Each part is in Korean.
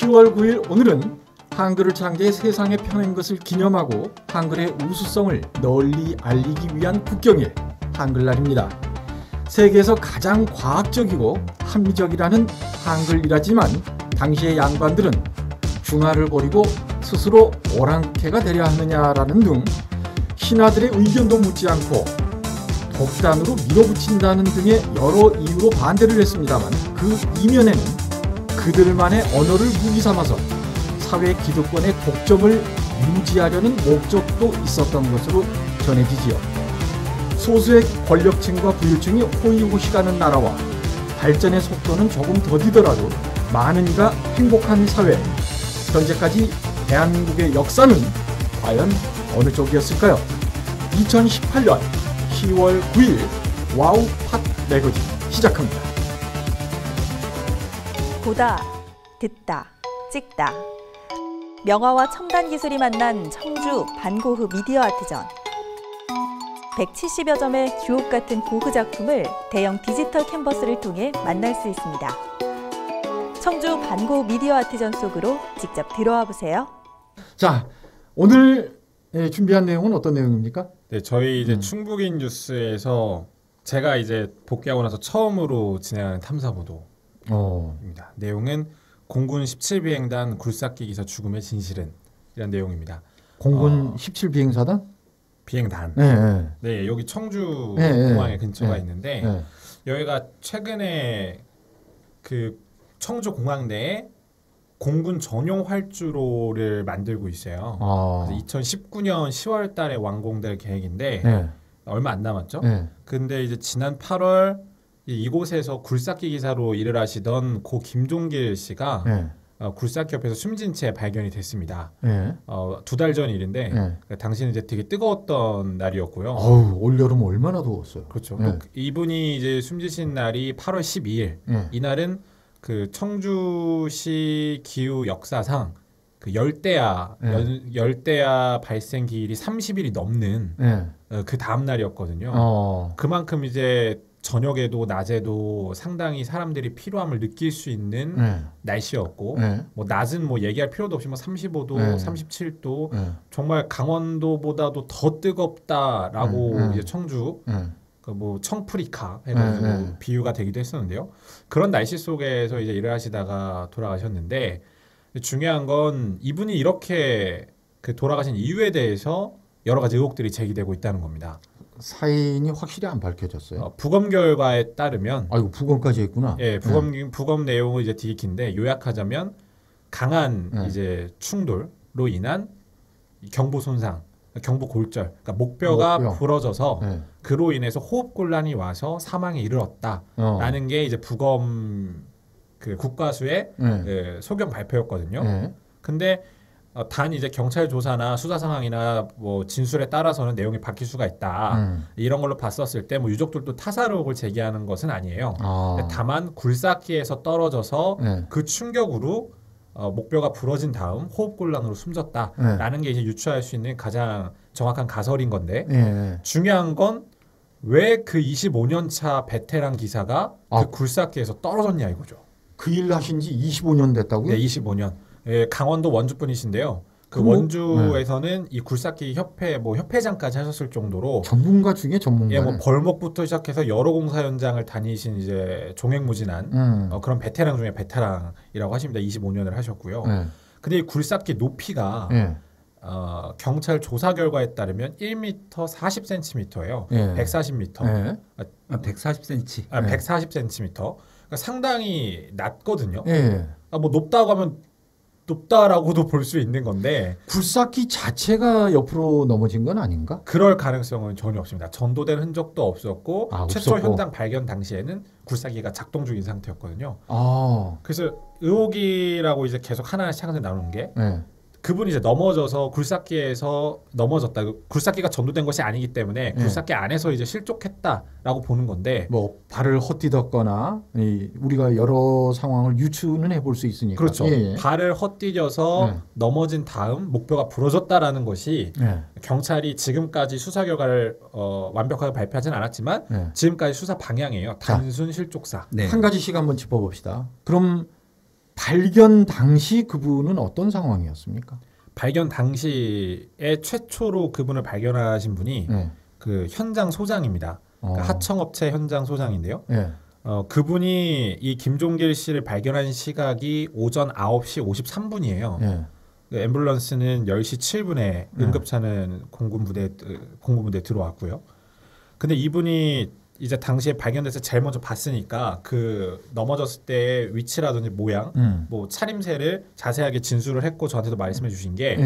10월 9일 오늘은 한글을 창제해 세상에 펴낸 것을 기념하고 한글의 우수성을 널리 알리기 위한 국경일 한글날입니다. 세계에서 가장 과학적이고 합리적이라는 한글이라지만 당시의 양반들은 중화를 버리고 스스로 오랑캐가 되려 하느냐라는 등 신하들의 의견도 묻지 않고 독단으로 밀어붙인다는 등의 여러 이유로 반대를 했습니다만 그 이면에는 그들만의 언어를 무기 삼아서 사회 기득권의 독점을 유지하려는 목적도 있었던 것으로 전해지지요. 소수의 권력층과 부유층이 호의호식하는 나라와 발전의 속도는 조금 더디더라도 많은 이가 행복한 사회, 현재까지 대한민국의 역사는 과연 어느 쪽이었을까요? 2018년 10월 9일 와우 팟 매거진 시작합니다. 보다, 듣다, 찍다. 명화와 첨단 기술이 만난 청주 반고흐 미디어 아트전. 170여 점의 주옥 같은 고흐 작품을 대형 디지털 캔버스를 통해 만날 수 있습니다. 청주 반고흐 미디어 아트전 속으로 직접 들어와 보세요. 자, 오늘 준비한 내용은 어떤 내용입니까? 네, 저희 이제 충북인 뉴스에서 제가 이제 복귀하고 나서 처음으로 진행하는 탐사보도입니다. 내용은 공군 17비행단 굴삭기 기사 죽음의 진실은 이런 내용입니다. 공군 17비행사단? 비행단. 네, 네, 여기 청주 네, 공항에 근처가 네, 있는데 네. 여기가 최근에 그 청주 공항 내에 공군 전용 활주로를 만들고 있어요. 그래서 2019년 10월 달에 완공될 계획인데 네. 얼마 안 남았죠. 네. 근데 이제 지난 8월 이곳에서 굴삭기 기사로 일을 하시던 고 김종길 씨가 네. 굴삭기 옆에서 숨진 채 발견이 됐습니다. 네. 2달 전 일인데 네. 당시는 이제 되게 뜨거웠던 날이었고요. 어우, 올여름 얼마나 더웠어요. 그렇죠. 네. 또 이분이 이제 숨지신 날이 8월 12일. 네. 이날은 그 청주시 기후 역사상 그 열대야 열대야 발생 기일이 30일이 넘는 그 다음 날이었거든요. 그만큼 이제 저녁에도 낮에도 상당히 사람들이 피로함을 느낄 수 있는 날씨였고 뭐 낮은 뭐 얘기할 필요도 없이 뭐 35도, 37도 정말 강원도보다도 더 뜨겁다라고 이제 청주 그 뭐 청프리카 해가지고 비유가 되기도 했었는데요. 그런 날씨 속에서 이제 일을 하시다가 돌아가셨는데 중요한 건 이분이 이렇게 그 돌아가신 이유에 대해서 여러 가지 의혹들이 제기되고 있다는 겁니다. 사인이 확실히 안 밝혀졌어요. 부검 결과에 따르면 아이고, 부검까지 했구나. 예, 부검 내용은 이제 되게 긴데 요약하자면 강한 이제 충돌로 인한 경부 손상, 경부 골절, 그러니까 목뼈가 부러져서 그로 인해서 호흡 곤란이 와서 사망에 이르렀다라는 게 이제 부검 그 국과수의 그 소견 발표였거든요. 근데 단 이제 경찰 조사나 수사 상황이나 뭐 진술에 따라서는 내용이 바뀔 수가 있다. 이런 걸로 봤었을 때 뭐 유족들도 타살 의혹을 제기하는 것은 아니에요. 다만 굴삭기에서 떨어져서 그 충격으로 목뼈가 부러진 다음 호흡곤란으로 숨졌다라는 게 이제 유추할 수 있는 가장 정확한 가설인 건데 중요한 건 왜 그 25년 차 베테랑 기사가 그 굴삭기에서 떨어졌냐 이거죠. 그 일 하신 지 25년 됐다고요? 네, 25년. 예, 강원도 원주 분이신데요. 그 원주에서는 이 굴삭기 협회 뭐 협회장까지 하셨을 정도로 전문가 중에 전문가. 예, 뭐 벌목부터 시작해서 여러 공사 현장을 다니신 이제 종횡무진한 그런 베테랑 중에 베테랑이라고 하십니다. 25년을 하셨고요. 근데 이 굴삭기 높이가 경찰 조사 결과에 따르면 1m 40cm예요. 140m. 140cm. 140cm. 그러니까 상당히 낮거든요. 뭐 높다고 하면 높다라고도 볼 수 있는 건데 굴삭기 자체가 옆으로 넘어진 건 아닌가? 그럴 가능성은 전혀 없습니다. 전도된 흔적도 없었고 최초 현장 발견 당시에는 굴삭기가 작동 중인 상태였거든요. 그래서 의혹이라고 이제 계속 하나씩 나오는 게 그분이 이제 넘어져서 굴삭기에서 넘어졌다. 굴삭기가 전도된 것이 아니기 때문에 굴삭기 안에서 이제 실족했다라고 보는 건데 뭐 발을 헛디뎠거나 우리가 여러 상황을 유추는 해볼 수 있으니까. 그렇죠. 발을 헛디뎌서 넘어진 다음 목뼈가 부러졌다라는 것이 경찰이 지금까지 수사 결과를 완벽하게 발표하지는 않았지만 지금까지 수사 방향이에요. 단순 실족사. 한 가지씩 한번 짚어봅시다. 그럼 발견 당시 그분은 어떤 상황이었습니까? 발견 당시에 최초로 그분을 발견하신 분이 네. 그 현장 소장입니다. 그러니까 하청업체 현장 소장인데요. 네. 그분이 이 김종길 씨를 발견한 시각이 오전 9시 53분이에요. 네. 그 앰뷸런스는 10시 7분에 응급차는 공군부대에 들어왔고요. 근데 이분이 이제 당시에 발견돼서 제일 먼저 봤으니까 그 넘어졌을 때의 위치라든지 모양, 뭐 차림새를 자세하게 진술을 했고 저한테도 말씀해 주신 게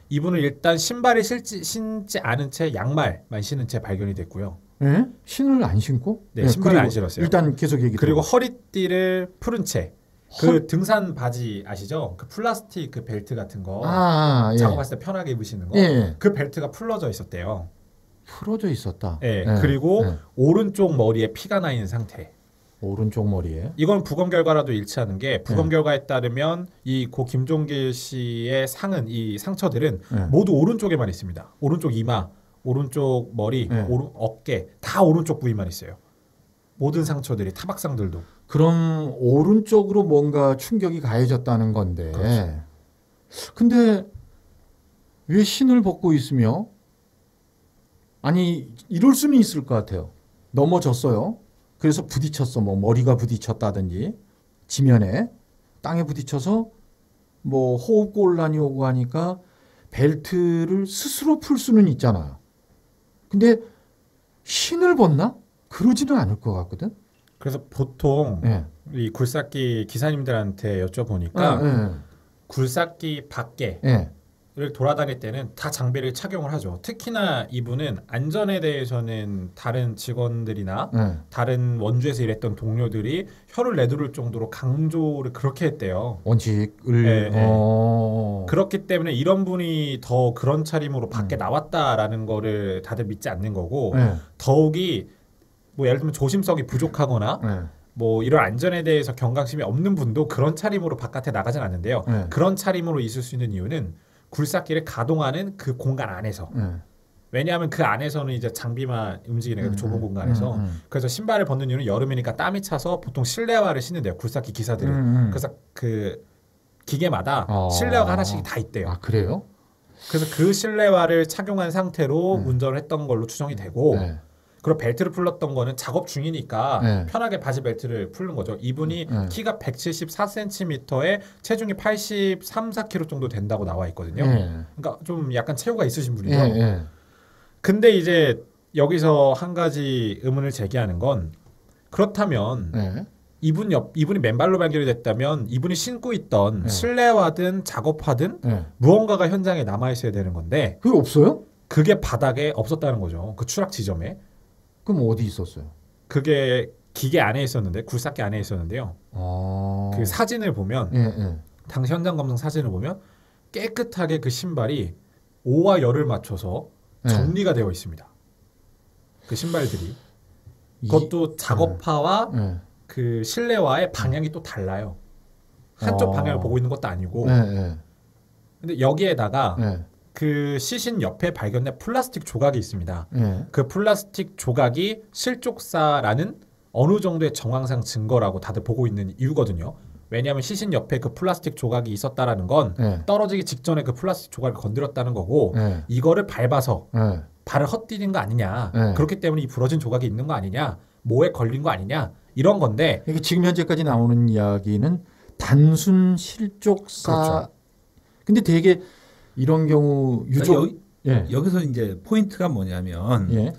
이분은 일단 신발을 신지 않은 채 양말만 신은 채 발견이 됐고요. 네? 신을 안 신고? 네, 신발을 안 신었어요. 일단 계속 얘기. 그리고 허리띠를 풀은 채. 그 등산 바지 아시죠? 그 플라스틱 그 벨트 같은 거 예. 작업했을 때 편하게 입으시는 거. 예. 그 벨트가 풀러져 있었대요. 풀어져 있었다. 예. 그리고 오른쪽 머리에 피가 나 있는 상태. 오른쪽 머리에. 이건 부검 결과라도 일치하는 게 부검 결과에 따르면 이 고 김종길 씨의 상은 이 상처들은 모두 오른쪽에만 있습니다. 오른쪽 이마, 오른쪽 머리, 어깨 다 오른쪽 부위만 있어요. 모든 상처들이 타박상들도. 그럼 오른쪽으로 뭔가 충격이 가해졌다는 건데. 그렇죠. 근데 왜 신을 벗고 있으며? 아니 이럴 수는 있을 것 같아요. 넘어졌어요. 그래서 부딪혔어. 뭐 머리가 부딪혔다든지 지면에 땅에 부딪혀서 뭐 호흡곤란이 오고 하니까 벨트를 스스로 풀 수는 있잖아요. 근데 신을 벗나? 그러지는 않을 것 같거든. 그래서 보통 이 굴삭기 기사님들한테 여쭤보니까 굴삭기 밖에를 돌아다닐 때는 다 장비를 착용을 하죠. 특히나 이분은 안전에 대해서는 다른 직원들이나 다른 원주에서 일했던 동료들이 혀를 내두를 정도로 강조를 그렇게 했대요. 원칙을. 그렇기 때문에 이런 분이 더 그런 차림으로 밖에 나왔다라는 거를 다들 믿지 않는 거고 더욱이 뭐 예를 들면 조심성이 부족하거나 뭐 이런 안전에 대해서 경각심이 없는 분도 그런 차림으로 바깥에 나가진 않는데요. 그런 차림으로 있을 수 있는 이유는 굴삭기를 가동하는 그 공간 안에서. 왜냐하면 그 안에서는 이제 장비만 움직이는 그 좁은 공간에서. 그래서 신발을 벗는 이유는 여름이니까 땀이 차서 보통 실내화를 신는데요. 굴삭기 기사들은. 그래서 그 기계마다 실내화가 하나씩 다 있대요. 아 그래요? 그래서 그 실내화를 착용한 상태로 운전을 했던 걸로 추정이 되고 그리고 벨트를 풀렀던 거는 작업 중이니까 편하게 바지 벨트를 풀는 거죠. 이분이 키가 174cm에 체중이 83, 4kg 정도 된다고 나와 있거든요. 그러니까 좀 약간 체구가 있으신 분이죠. 근데 이제 여기서 한 가지 의문을 제기하는 건 그렇다면 이분이 맨발로 발견이 됐다면 이분이 신고 있던 실내화든 작업화든 무언가가 현장에 남아 있어야 되는 건데 그게 없어요? 그게 바닥에 없었다는 거죠. 그 추락 지점에. 그럼 어디 있었어요? 그게 기계 안에 있었는데 굴삭기 안에 있었는데요. 그 사진을 보면 당시 현장 검증 사진을 보면 깨끗하게 그 신발이 오와 열을 맞춰서 정리가 되어 있습니다. 그 신발들이. 그것도 작업화와 그 실내화의 방향이 또 달라요. 한쪽 방향을 보고 있는 것도 아니고. 근데 여기에다가 그 시신 옆에 발견된 플라스틱 조각이 있습니다. 그 플라스틱 조각이 실족사라는 어느 정도의 정황상 증거라고 다들 보고 있는 이유거든요. 왜냐하면 시신 옆에 그 플라스틱 조각이 있었다라는 건 떨어지기 직전에 그 플라스틱 조각을 건드렸다는 거고 이거를 밟아서 발을 헛디딘 거 아니냐. 그렇기 때문에 이 부러진 조각이 있는 거 아니냐. 모에 걸린 거 아니냐. 이런 건데 이게 지금 현재까지 나오는 이야기는 단순 실족사. 그렇죠. 근데 되게 이런 경우 유족 여기서 이제 포인트가 뭐냐면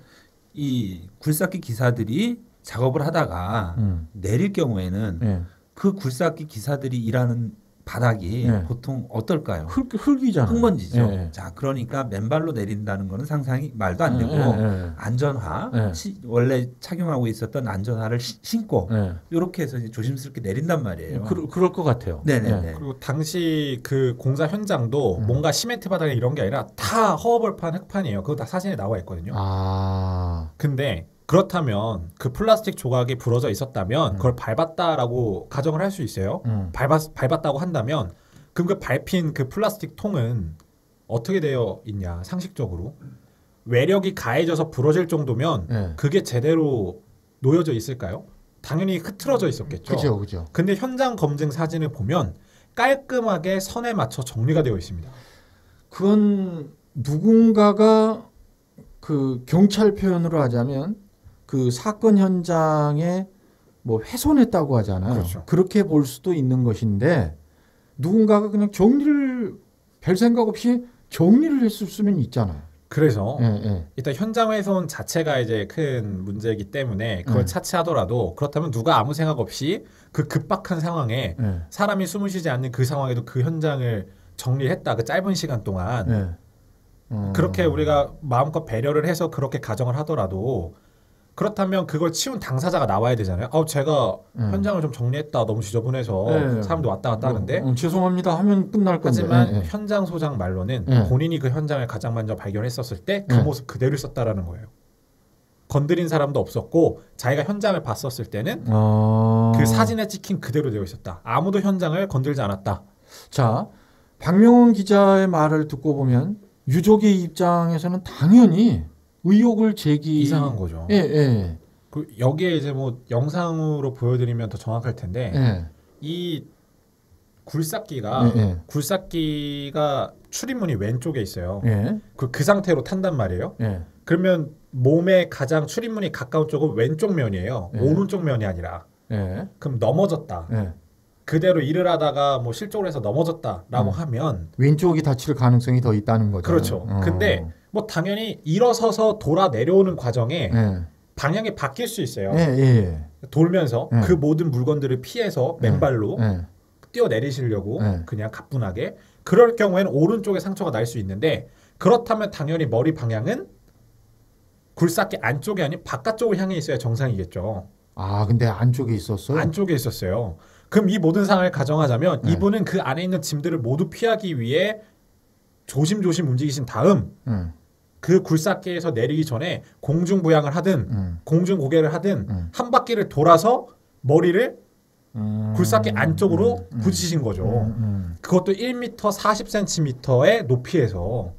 이 굴삭기 기사들이 작업을 하다가 내릴 경우에는 그 굴삭기 기사들이 일하는 바닥이 보통 어떨까요? 흙이잖아요. 흙먼지죠. 자, 그러니까 맨발로 내린다는 거는 상상이 말도 안 되고 안전화 원래 착용하고 있었던 안전화를 신고 이렇게 해서 이제 조심스럽게 내린단 말이에요. 그럴 것 같아요. 네네네. 그리고 당시 그 공사 현장도 뭔가 시멘트 바닥에 이런 게 아니라 다 허허벌판 흙판이에요. 그거 다 사진에 나와 있거든요. 근데 그렇다면 그 플라스틱 조각이 부러져 있었다면 그걸 밟았다라고 가정을 할 수 있어요. 밟았다고 한다면 그럼 그 밟힌 그 플라스틱 통은 어떻게 되어 있냐 상식적으로 외력이 가해져서 부러질 정도면 그게 제대로 놓여져 있을까요? 당연히 흐트러져 있었겠죠. 그죠. 근데 현장 검증 사진을 보면 깔끔하게 선에 맞춰 정리가 되어 있습니다. 그건 누군가가 그 경찰 표현으로 하자면 그 사건 현장에 뭐 훼손했다고 하잖아요. 그렇죠. 그렇게 볼 수도 있는 것인데 누군가가 그냥 정리를 별 생각 없이 정리를 했을 수는 있잖아요. 그래서 일단 현장 훼손 자체가 이제 큰 문제이기 때문에 그걸 차치하더라도 그렇다면 누가 아무 생각 없이 그 급박한 상황에 사람이 숨을 쉬지 않는 그 상황에도 그 현장을 정리했다. 그 짧은 시간 동안 그렇게 우리가 마음껏 배려를 해서 그렇게 가정을 하더라도 그렇다면 그걸 치운 당사자가 나와야 되잖아요. 제가 현장을 좀 정리했다. 너무 지저분해서 사람도 왔다 갔다 하는데 죄송합니다 하면 끝날 건데. 하지만 현장 소장 말로는 본인이 그 현장을 가장 먼저 발견했었을 때 그 모습 그대로 있었다라는 거예요. 건드린 사람도 없었고 자기가 현장을 봤었을 때는 그 사진에 찍힌 그대로 되어 있었다. 아무도 현장을 건들지 않았다. 자, 박명훈 기자의 말을 듣고 보면 유족의 입장에서는 당연히 의혹을 이상한 거죠. 그 여기에 이제 뭐 영상으로 보여드리면 더 정확할 텐데 이 굴삭기가 출입문이 왼쪽에 있어요. 그 상태로 탄단 말이에요. 그러면 몸에 가장 출입문이 가까운 쪽은 왼쪽 면이에요. 오른쪽 면이 아니라. 그럼 넘어졌다. 그대로 일을 하다가 뭐 실족을 해서 넘어졌다라고 하면 왼쪽이 다칠 가능성이 더 있다는 거죠. 그렇죠. 근데 뭐 당연히 일어서서 돌아 내려오는 과정에 방향이 바뀔 수 있어요. 돌면서 그 모든 물건들을 피해서 맨발로 뛰어내리시려고 그냥 가뿐하게 그럴 경우에는 오른쪽에 상처가 날 수 있는데 그렇다면 당연히 머리 방향은 굴삭기 안쪽이 아닌 바깥쪽을 향해 있어야 정상이겠죠. 근데 안쪽에 있었어요? 안쪽에 있었어요. 그럼 이 모든 상황을 가정하자면 이분은 그 안에 있는 짐들을 모두 피하기 위해 조심조심 움직이신 다음 그 굴삭기에서 내리기 전에 공중부양을 하든 공중고개를 하든 한 바퀴를 돌아서 머리를 굴삭기 안쪽으로 부딪히신 거죠. 그것도 1m 40cm의 높이에서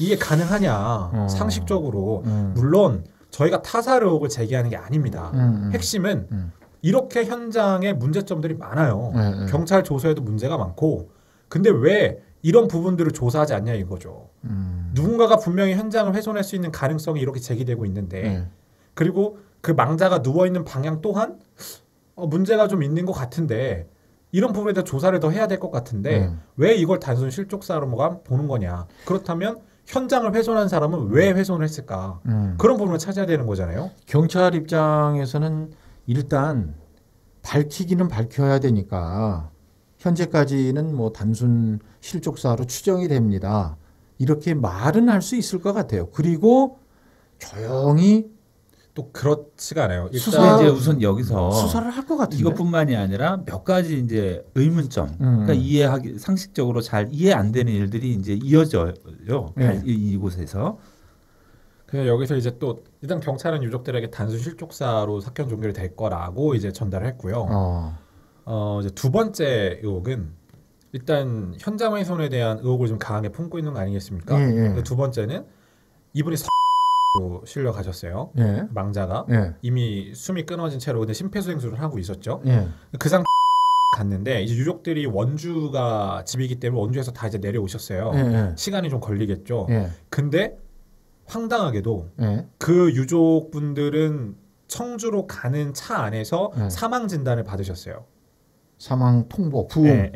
이게 가능하냐 상식적으로. 물론 저희가 타살 의혹을 제기하는 게 아닙니다. 핵심은 이렇게 현장에 문제점들이 많아요. 경찰 조사에도 문제가 많고 근데 왜 이런 부분들을 조사하지 않냐 이거죠. 누군가가 분명히 현장을 훼손할 수 있는 가능성이 이렇게 제기되고 있는데 그리고 그 망자가 누워있는 방향 또한 문제가 좀 있는 것 같은데 이런 부분에 대해서 조사를 더 해야 될 것 같은데 왜 이걸 단순 실족사로만 보는 거냐. 그렇다면 현장을 훼손한 사람은 왜 훼손을 했을까. 그런 부분을 찾아야 되는 거잖아요. 경찰 입장에서는 일단 밝히기는 밝혀야 되니까 현재까지는 뭐 단순 실족사로 추정이 됩니다. 이렇게 말은 할 수 있을 것 같아요. 그리고 조용히 또 그렇지가 않아요. 일단 이제 우선 여기서 수사를 할 것 같은데 이것뿐만이 아니라 몇 가지 이제 의문점, 그러니까 이해하기 상식적으로 잘 이해 안 되는 일들이 이제 이어져요. 이곳에서. 그냥 여기서 이제 또 일단 경찰은 유족들에게 단순 실족사로 사건 종결이 될 거라고 이제 전달을 했고요. 이제 두 번째 의혹은 일단 현장 훼손에 대한 의혹을 좀 강하게 품고 있는 거 아니겠습니까? 두 번째는 이분이 로 실려 가셨어요. 망자가 이미 숨이 끊어진 채로 근데 심폐소생술을 하고 있었죠. 그 상태 갔는데 이제 유족들이 원주가 집이기 때문에 원주에서 다 이제 내려오셨어요. 시간이 좀 걸리겠죠. 근데 황당하게도 그 유족분들은 청주로 가는 차 안에서 사망 진단을 받으셨어요. 사망 통보, 부응.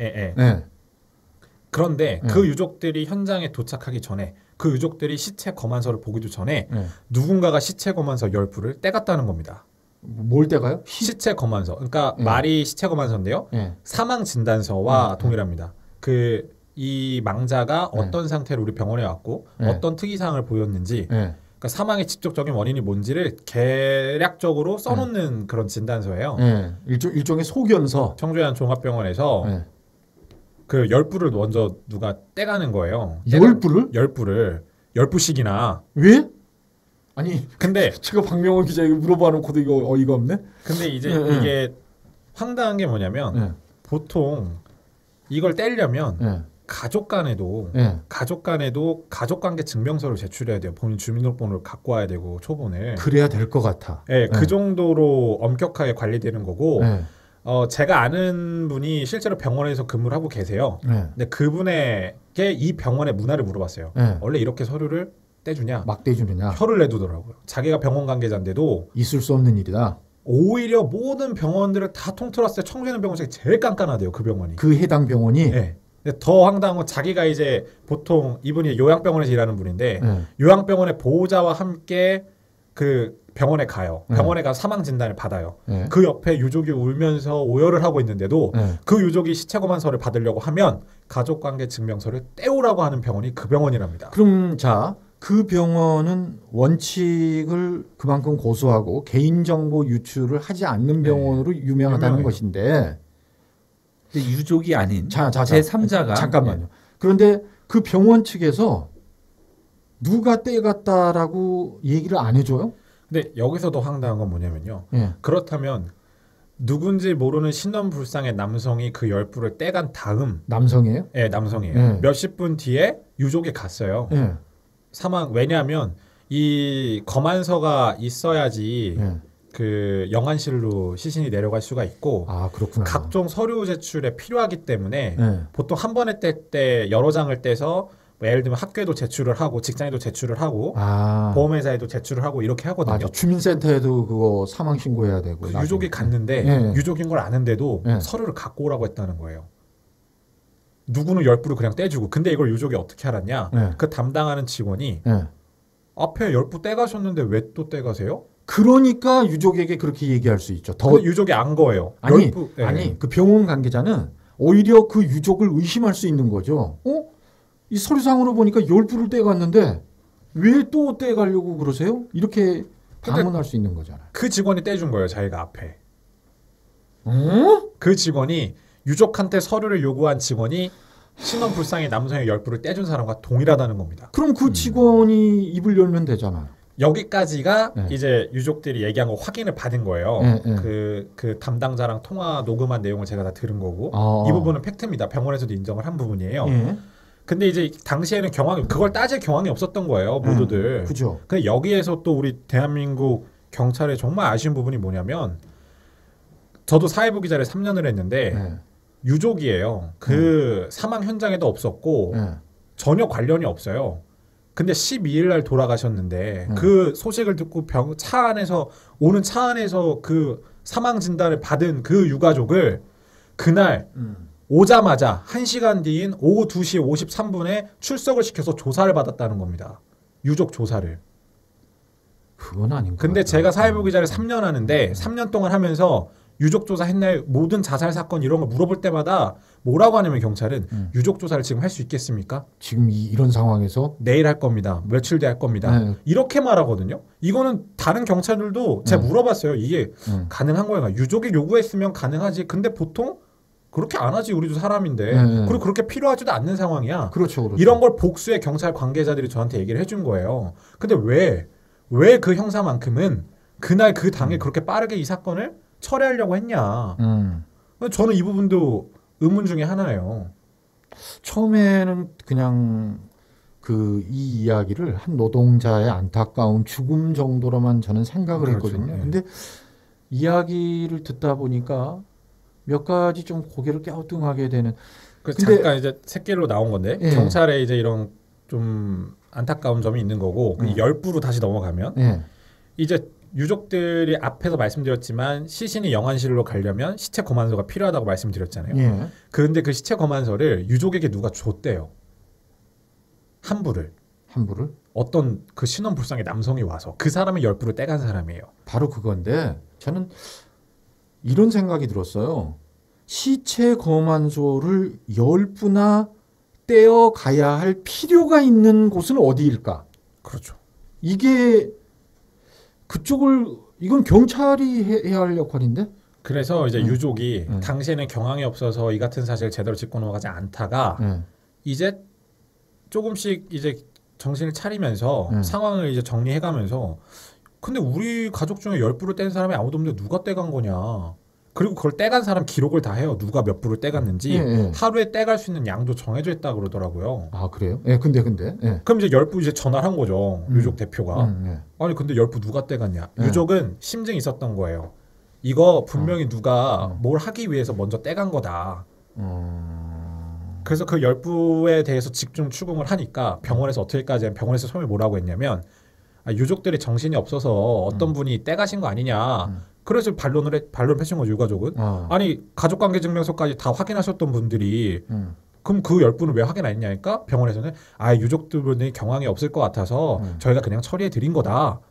그런데 그 유족들이 현장에 도착하기 전에 그 유족들이 시체 검안서를 보기도 전에 누군가가 시체 검안서 10부를 떼갔다는 겁니다. 뭘 떼가요? 시체 검안서. 그러니까 말이 시체 검안서인데요. 사망 진단서와 동일합니다. 이 망자가 어떤 상태로 우리 병원에 왔고 어떤 특이사항을 보였는지 그러니까 사망의 직접적인 원인이 뭔지를 개략적으로 써놓는 그런 진단서예요. 일종의 소견서. 청주의 종합병원에서 그 10부를 먼저 누가 떼가는 거예요. 10부를? 10부를 10부씩이나. 왜? 아니 근데 제가 박명훈 기자에게 물어봐놓고도 이거 어이가 없네. 근데 이제 이게 황당한 게 뭐냐면 보통 이걸 떼려면 가족 간에도 가족관계 증명서를 제출해야 돼요. 본인 주민등록번호를 갖고 와야 되고 초본을. 그래야 될 것 같아. 그 정도로 엄격하게 관리되는 거고 제가 아는 분이 실제로 병원에서 근무를 하고 계세요. 네. 근데 그분에게 이 병원의 문화를 물어봤어요. 네. 원래 이렇게 서류를 떼주냐? 막 떼주느냐? 혀를 내두더라고요. 자기가 병원 관계자인데도 있을 수 없는 일이다. 오히려 모든 병원들을 다 통틀었을 때 청소년 병원 중에 제일 깐깐하대요. 그 병원이. 그 해당 병원이? 네. 근데 더 황당한 건 자기가 이제 보통 이분이 요양병원에서 일하는 분인데 요양병원의 보호자와 함께 그 병원에 가요. 병원에 가서 사망 진단을 받아요. 그 옆에 유족이 울면서 오열을 하고 있는데도 그 유족이 시체 검안서를 받으려고 하면 가족관계 증명서를 떼오라고 하는 병원이 그 병원이랍니다. 그럼 자, 그 병원은 원칙을 그만큼 고수하고 개인정보 유출을 하지 않는 병원으로 유명하다는 것인데 유족이 아닌 제3자가 잠깐만요. 네. 그런데 그 병원 측에서 누가 떼갔다라고 얘기를 안 해줘요? 근데 여기서도 황당한 건 뭐냐면요. 그렇다면 누군지 모르는 신원불상의 남성이 그 열불을 떼간 다음 남성이에요? 네, 남성이에요. 몇십 분 뒤에 유족이 갔어요. 사망 왜냐하면 이 검안서가 있어야지 그 영안실로 시신이 내려갈 수가 있고 각종 서류 제출에 필요하기 때문에 보통 한 번에 뗄 때 여러 장을 떼서 뭐 예를 들면 학교에도 제출을 하고 직장에도 제출을 하고 보험회사에도 제출을 하고 이렇게 하거든요. 맞아. 주민센터에도 그거 사망 신고해야 되고. 유족이 갔는데 유족인 걸 아는데도 서류를 갖고 오라고 했다는 거예요. 누구는 열부를 그냥 떼주고. 근데 이걸 유족이 어떻게 알았냐? 그 담당하는 직원이 앞에 열부 떼가셨는데 왜 또 떼가세요? 그러니까 유족에게 그렇게 얘기할 수 있죠. 더 유족이 안 거예요. 아니 그 병원 관계자는 오히려 그 유족을 의심할 수 있는 거죠. 이 서류상으로 보니까 열부를 떼갔는데 왜 또 떼가려고 그러세요? 이렇게 반문할 수 있는 거잖아요. 그 직원이 떼준 거예요. 자기가 앞에. 그 직원이 유족한테 서류를 요구한 직원이 신원불상의 남성의 열부를 떼준 사람과 동일하다는 겁니다. 그럼 그 직원이 입을 열면 되잖아요. 여기까지가 이제 유족들이 얘기한 거 확인을 받은 거예요. 그 담당자랑 통화 녹음한 내용을 제가 다 들은 거고 이 부분은 팩트입니다. 병원에서도 인정을 한 부분이에요. 근데 이제 당시에는 그걸 따질 경황이 없었던 거예요. 모두들. 그죠. 근데 여기에서 또 우리 대한민국 경찰의 정말 아쉬운 부분이 뭐냐면 저도 사회부 기자를 3년을 했는데 유족이에요. 그 사망 현장에도 없었고 전혀 관련이 없어요. 근데 12일 날 돌아가셨는데 그 소식을 듣고 오는 차 안에서 그 사망 진단을 받은 그 유가족을 그날 오자마자 1시간 뒤인 오후 2시 53분에 출석을 시켜서 조사를 받았다는 겁니다. 유족 조사를. 그건 아닌 것 근데 같아요. 제가 사회부 기자를 3년 하는데 3년 동안 하면서 유족 조사 했나요? 모든 자살 사건 이런 거 물어볼 때마다 뭐라고 하냐면 경찰은 유족 조사를 지금 할 수 있겠습니까? 지금 이런 상황에서 내일 할 겁니다. 며칠 뒤에 할 겁니다. 이렇게 말하거든요. 이거는 다른 경찰들도 제가 물어봤어요. 이게 가능한 거예요? 유족이 요구했으면 가능하지. 근데 보통 그렇게 안 하지. 우리도 사람인데. 그리고 그렇게 필요하지도 않는 상황이야. 그렇죠. 이런 걸 복수의 경찰 관계자들이 저한테 얘기를 해준 거예요. 근데 왜 그 형사만큼은 그날 그 당일 그렇게 빠르게 이 사건을 처리하려고 했냐. 저는 이 부분도 의문 중에 하나예요. 처음에는 그냥 이 이야기를 한 노동자의 안타까운 죽음 정도로만 저는 생각을 했거든요. 근데 이야기를 듣다 보니까 몇 가지 좀 고개를 갸우뚱하게 되는. 잠깐 이제 새끼로 나온 건데 경찰에 이제 이런 좀 안타까운 점이 있는 거고 열부로 다시 넘어가면 이제 유족들이 앞에서 말씀드렸지만 시신이 영안실로 가려면 시체 검안서가 필요하다고 말씀드렸잖아요. 그런데 그 시체 검안서를 유족에게 누가 줬대요. 함부를. 어떤 그 신원불상의 남성이 와서 그 사람의 열부를 떼간 사람이에요. 바로 그건데 저는 이런 생각이 들었어요. 시체 검안소를 10부나 떼어 가야 할 필요가 있는 곳은 어디일까? 그렇죠. 이게 이건 경찰이 해야 할 역할인데? 그래서 이제 유족이 당시에는 경황이 없어서 이 같은 사실을 제대로 짚고 넘어가지 않다가 이제 조금씩 이제 정신을 차리면서 상황을 이제 정리해가면서 근데 우리 가족 중에 10부를 뗀 사람이 아무도 없는데 누가 떼간 거냐. 그리고 그걸 떼간 사람 기록을 다 해요. 누가 몇 부를 떼갔는지 하루에 떼갈 수 있는 양도 정해져 있다 그러더라고요. 아 그래요? 근데 그럼 이제 10부 이제 전화를 한 거죠. 유족 대표가. 아니 근데 10부 누가 떼갔냐. 유족은 심증이 있었던 거예요. 이거 분명히 누가 뭘 하기 위해서 먼저 떼간 거다. 그래서 그 열부에 대해서 집중 추궁을 하니까 병원에서 어떻게까지 병원에서 처음에 뭐라고 했냐면 유족들이 정신이 없어서 어떤 분이 떼가신 거 아니냐. 그래서 반론을 펼친 거죠, 유가족은. 아니 가족관계증명서까지 다 확인하셨던 분들이 그럼 그 10분을 왜 확인 안 했냐니까 병원에서는 유족들분이 경황이 없을 것 같아서 저희가 그냥 처리해 드린 거다.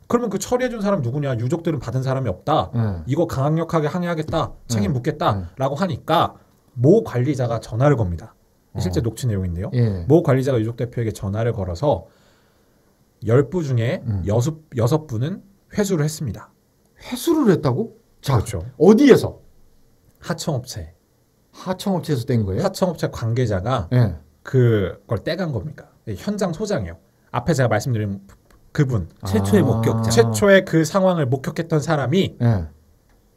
그러면 그 처리해 준 사람 누구냐? 유족들은 받은 사람이 없다. 이거 강력하게 항의하겠다. 책임 묻겠다. 라고 하니까 모 관리자가 전화를 겁니다. 실제 녹취 내용인데요. 모 관리자가 유족 대표에게 전화를 걸어서 10부 중에 6분은 회수를 했습니다. 회수를 했다고? 자, 그렇죠. 어디에서? 하청업체. 하청업체에서 뗀 거예요? 하청업체 관계자가 그걸 떼간 겁니까? 현장 소장이요. 앞에 제가 말씀드린 그분. 최초의 목격자. 최초의 그 상황을 목격했던 사람이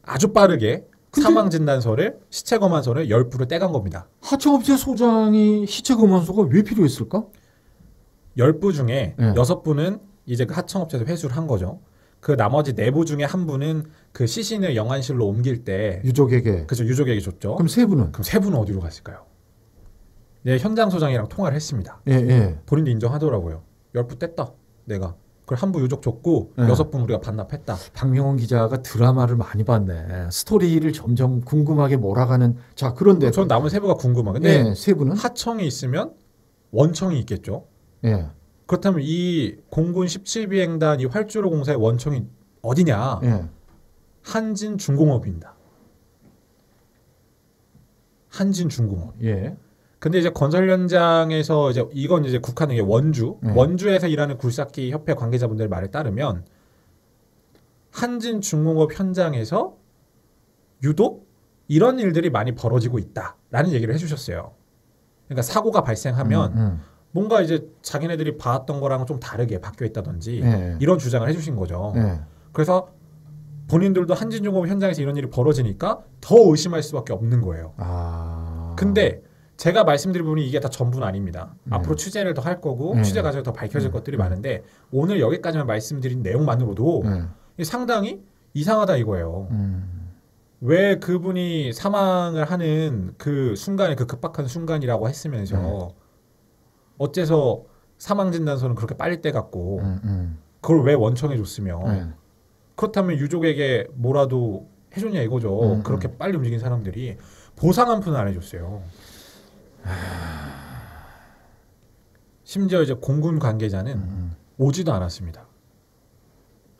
아주 빠르게 사망진단서를 시체 검안서를 10부를 떼간 겁니다. 하청업체 소장이 시체 검안서가 왜 필요했을까? 10부 중에 6부는 이제 그 하청업체에서 회수를 한 거죠. 그 나머지 4부 중에 한 부는 그 시신을 영안실로 옮길 때 유족에게. 그렇죠. 유족에게 줬죠. 그럼 3부는? 그럼 3부는 어디로 갔을까요? 네, 현장 소장이랑 통화를 했습니다. 본인도 인정하더라고요. 10부 뗐다. 내가. 그걸 한 부 유족 줬고 6분 우리가 반납했다. 박명훈 기자가 드라마를 많이 봤네. 스토리를 점점 궁금하게 몰아가는. 자, 그런데 전 남은 3부가 궁금한. 근데 3부는 하청이 있으면 원청이 있겠죠. 그렇다면 이 공군 17비행단 이 활주로 공사의 원청이 어디냐? 한진중공업입니다. 한진중공업. 근데 이제 건설 현장에서 이제 이건 이제 국하는 게 원주에서 일하는 굴삭기 협회 관계자분들 말에 따르면 한진중공업 현장에서 유독 이런 일들이 많이 벌어지고 있다라는 얘기를 해주셨어요. 그러니까 사고가 발생하면 뭔가 이제 자기네들이 봐왔던 거랑 좀 다르게 바뀌어 있다든지 이런 주장을 해주신 거죠. 그래서 본인들도 한진중공업 현장에서 이런 일이 벌어지니까 더 의심할 수밖에 없는 거예요. 근데 제가 말씀드린 부분이 이게 다 전부는 아닙니다. 앞으로 취재를 더 할 거고 취재 과정에 더 밝혀질 것들이 많은데 오늘 여기까지만 말씀드린 내용만으로도 상당히 이상하다 이거예요. 왜 그분이 사망을 하는 그 순간에 그 급박한 순간이라고 했으면서 어째서 사망진단서는 그렇게 빨리 떼갖고 그걸 왜 원청해 줬으며 그렇다면 유족에게 뭐라도 해줬냐 이거죠. 그렇게 빨리 움직인 사람들이 보상 한 푼은 안 해줬어요. 심지어 이제 공군 관계자는 오지도 않았습니다.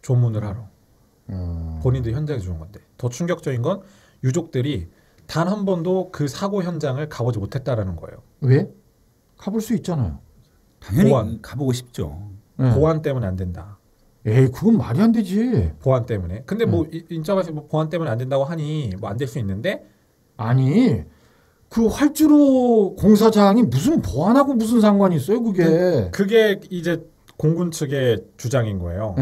조문을 하러. 본인들 현장에 주는 건데 더 충격적인 건 유족들이 단 한 번도 그 사고 현장을 가보지 못했다라는 거예요. 왜? 가볼 수 있잖아요. 당연히 가보고 싶죠. 보안 때문에 안 된다. 에이, 그건 말이 안 되지. 보안 때문에. 근데 뭐 인터넷에 뭐 보안 때문에 안 된다고 하니 뭐 안 될 수 있는데 아니 그 활주로 공사장이 무슨 보안하고 무슨 상관이 있어요, 그게? 그게 이제 공군 측의 주장인 거예요.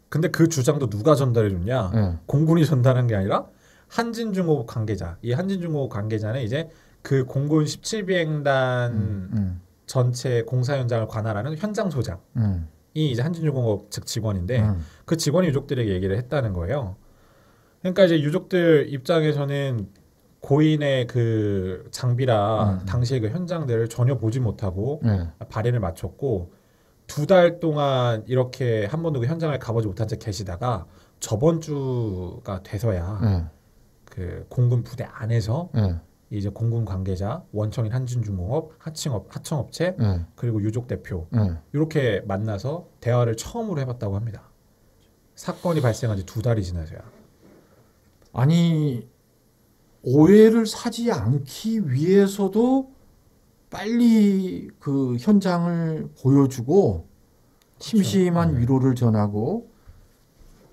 근데 그 주장도 누가 전달해 줬냐? 공군이 전달한 게 아니라 한진중공업 관계자. 이 한진중공업 관계자는 이제 그 공군 17비행단 전체 공사 현장을 관할하는 현장 소장이 이제 한진중공업 측 직원인데 그 직원이 유족들에게 얘기를 했다는 거예요. 그러니까 이제 유족들 입장에서는 고인의 그 장비라 당시에 그 현장들을 전혀 보지 못하고 발인을 마쳤고 2달 동안 이렇게 한 번도 그 현장을 가보지 못한 채 계시다가 저번 주가 돼서야 그 공군 부대 안에서 이제 공군 관계자, 원청인 한진중공업, 하청업체 그리고 유족 대표 이렇게 만나서 대화를 처음으로 해봤다고 합니다. 사건이 발생한 지 2달이 지나서야. 아니 오해를 사지 않기 위해서도 빨리 그 현장을 보여주고 심심한 위로를 전하고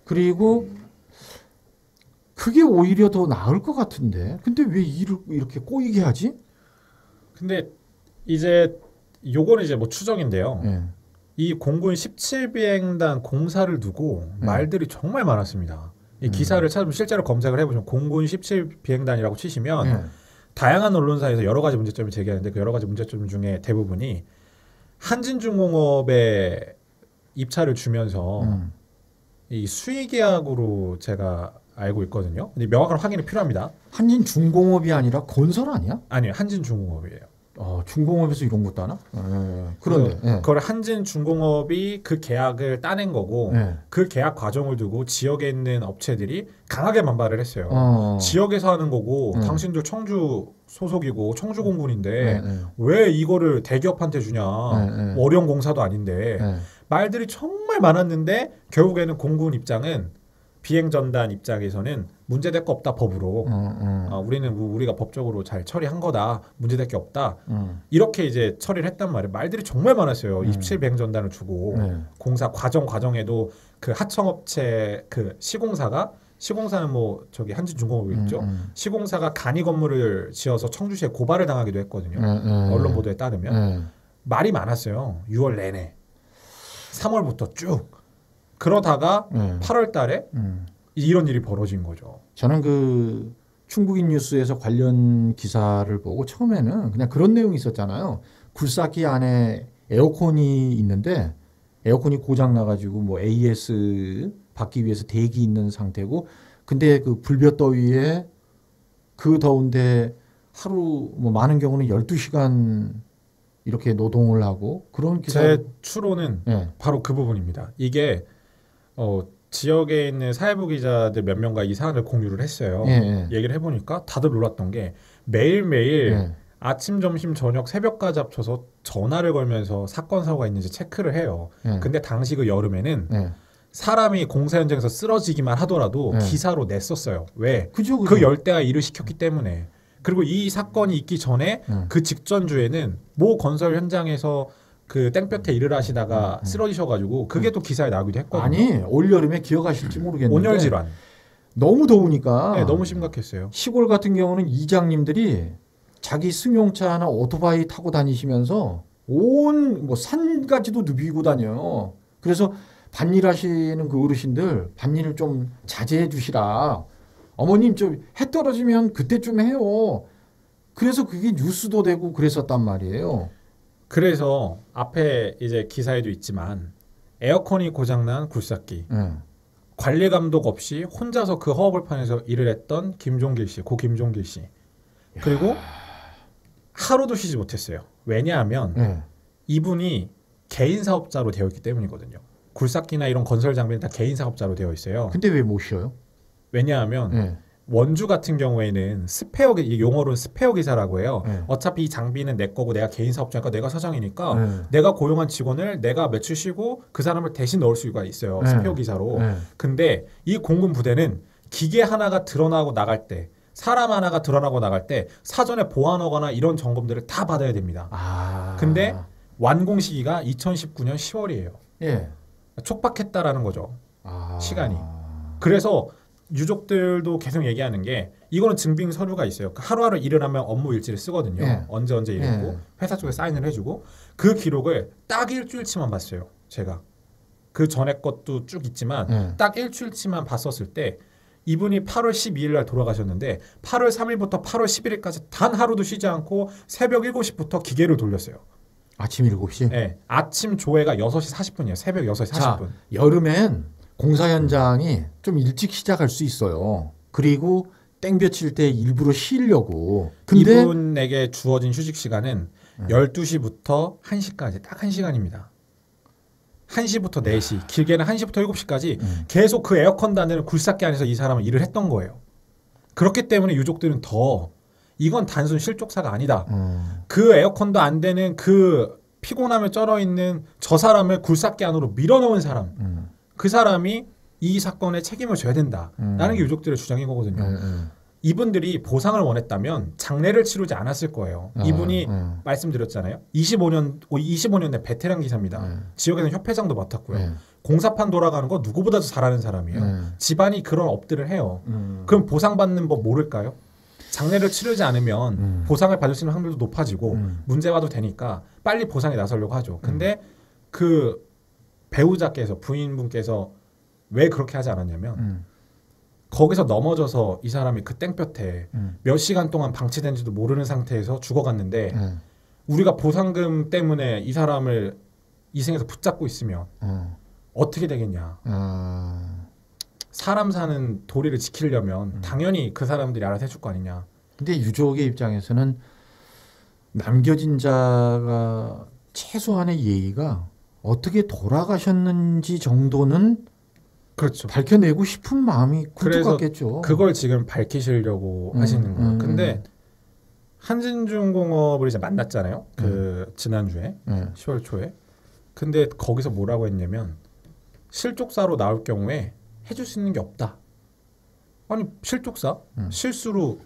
그리고 그게 오히려 더 나을 것 같은데 근데 왜 일을 이렇게 꼬이게 하지? 근데 이제 요거는 이제 뭐 추정인데요. 이 공군 17비행단 공사를 두고 말들이 정말 많았습니다. 이 기사를 찾으면 실제로 검색을 해보시면 공군 17비행단이라고 치시면 다양한 언론사에서 여러 가지 문제점을 제기하는데 그 여러 가지 문제점 중에 대부분이 한진중공업에 입찰을 주면서 이 수의계약으로 제가 알고 있거든요. 근데 명확한 확인이 필요합니다. 한진중공업이 아니라 건설 아니야? 아니요, 한진중공업이에요. 중공업에서 이런 것도 하나? 그런데 그걸 한진중공업이 그 계약을 따낸 거고 그 계약 과정을 두고 지역에 있는 업체들이 강하게 반발을 했어요. 지역에서 하는 거고 당신들 청주 소속이고 청주 공군인데 왜 이거를 대기업한테 주냐? 어려운 공사도 아닌데 말들이 정말 많았는데 결국에는 공군 입장은 비행전단 입장에서는 문제될 거 없다 법으로 우리는 우리가 법적으로 잘 처리한 거다 문제될 게 없다 이렇게 이제 처리를 했단 말이에요. 말들이 정말 많았어요. 27 비행전단을 주고 공사 과정에도 그 하청업체 그 시공사는 뭐 저기 한진중공업이겠죠. 시공사가 간이 건물을 지어서 청주시에 고발을 당하기도 했거든요. 언론 보도에 따르면 말이 많았어요. 6월 내내 3월부터 쭉 그러다가 8월 달에 이런 일이 벌어진 거죠. 저는 그 충북인 뉴스에서 관련 기사를 보고 처음에는 그냥 그런 내용이 있었잖아요. 굴삭기 안에 에어컨이 있는데 에어컨이 고장 나가지고 뭐 AS 받기 위해서 대기 있는 상태고 근데 그 불볕더위에 그 더운데 하루 뭐 많은 경우는 12시간 이렇게 노동을 하고 그런 기사. 제 추론은 바로 그 부분입니다. 이게 지역에 있는 사회부 기자들 몇 명과 이 사안을 공유를 했어요. 얘기를 해보니까 다들 놀랐던 게 매일매일 아침, 점심, 저녁, 새벽까지 합쳐서 전화를 걸면서 사건, 사고가 있는지 체크를 해요. 근데 당시 그 여름에는 사람이 공사 현장에서 쓰러지기만 하더라도 기사로 냈었어요. 왜? 그죠. 그 열대가 일을 시켰기 때문에. 그리고 이 사건이 있기 전에 그 직전 주에는 모 건설 현장에서 그 땡볕에 일을 하시다가 쓰러지셔가지고 그게 또 기사에 나오기도 했거든요. 아니 올여름에 기억하실지 모르겠는데 온열 질환 너무 더우니까 너무 심각했어요. 시골 같은 경우는 이장님들이 자기 승용차나 오토바이 타고 다니시면서 온 뭐 산까지도 누비고 다녀요. 그래서 밭일 하시는 그 어르신들 밭일을 좀 자제해 주시라. 어머님 좀 해 떨어지면 그때쯤 해요. 그래서 그게 뉴스도 되고 그랬었단 말이에요. 그래서 앞에 이제 기사에도 있지만 에어컨이 고장난 굴삭기 관리 감독 없이 혼자서 그 허허벌판에서 일을 했던 김종길 씨, 고 김종길 씨 그리고 하루도 쉬지 못했어요. 왜냐하면 이분이 개인 사업자로 되어 있기 때문이거든요. 굴삭기나 이런 건설 장비는 다 개인 사업자로 되어 있어요. 근데 왜 못 쉬어요? 왜냐하면 원주 같은 경우에는 스페어 용어로는 스페어 기사라고 해요. 어차피 이 장비는 내 거고 내가 개인 사업자니까 내가 사장이니까 내가 고용한 직원을 내가 며칠 쉬고 그 사람을 대신 넣을 수가 있어요. 스페어 기사로. 근데 이 공군 부대는 기계 하나가 드러나고 나갈 때 사람 하나가 드러나고 나갈 때 사전에 보완하거나 이런 점검들을 다 받아야 됩니다. 근데 완공 시기가 2019년 10월이에요. 촉박했다라는 거죠. 시간이. 그래서 유족들도 계속 얘기하는 게 이거는 증빙 서류가 있어요. 하루하루 일을 하면 업무 일지를 쓰거든요. 언제 일했고 회사 쪽에 사인을 해주고 그 기록을 딱 일주일치만 봤어요. 제가 그 전에 것도 쭉 있지만 딱 일주일치만 봤었을 때 이분이 8월 12일 날 돌아가셨는데 8월 3일부터 8월 11일까지 단 하루도 쉬지 않고 새벽 7시부터 기계를 돌렸어요. 아침 7시? 네. 아침 조회가 6시 40분이에요. 새벽 6시 40분. 자, 여름엔 공사 현장이 좀 일찍 시작할 수 있어요. 그리고 땡볕일 때 일부러 쉬려고. 근데 이분에게 주어진 휴식 시간은 12시부터 1시까지 딱 1시간입니다. 1시부터 4시, 길게는 1시부터 7시까지 계속 그 에어컨 단을 굴삭기 안에서 이 사람은 일을 했던 거예요. 그렇기 때문에 유족들은 더 이건 단순 실족사가 아니다. 그 에어컨도 안 되는 그 피곤함에 쩔어있는 저 사람을 굴삭기 안으로 밀어넣은 사람. 그 사람이 이 사건에 책임을 져야 된다라는 게 유족들의 주장인 거거든요. 이분들이 보상을 원했다면 장례를 치르지 않았을 거예요. 이분이 말씀드렸잖아요. 25년 내 베테랑 기사입니다. 지역에서는 협회장도 맡았고요. 공사판 돌아가는 거 누구보다도 잘하는 사람이에요. 집안이 그런 업들을 해요. 그럼 보상받는 법 모를까요? 장례를 치르지 않으면 보상을 받을 수 있는 확률도 높아지고 문제와도 되니까 빨리 보상에 나서려고 하죠. 근데 그 배우자께서 부인분께서 왜 그렇게 하지 않았냐면 거기서 넘어져서 이 사람이 그 땡볕에 몇 시간 동안 방치된지도 모르는 상태에서 죽어갔는데 우리가 보상금 때문에 이 사람을 2승에서 붙잡고 있으면 어떻게 되겠냐. 사람 사는 도리를 지키려면 당연히 그 사람들이 알아서 해줄 거 아니냐. 근데 유족의 입장에서는 남겨진 자가 최소한의 예의가 어떻게 돌아가셨는지 정도는 그렇죠. 밝혀내고 싶은 마음이 굴뚝 같겠죠. 그걸 지금 밝히시려고 하시는 거예요. 근데 한진중공업을 이제 만났잖아요. 그 지난주에 10월 초에. 근데 거기서 뭐라고 했냐면 실족사로 나올 경우에 해줄 수 있는 게 없다. 아니 실족사? 실수로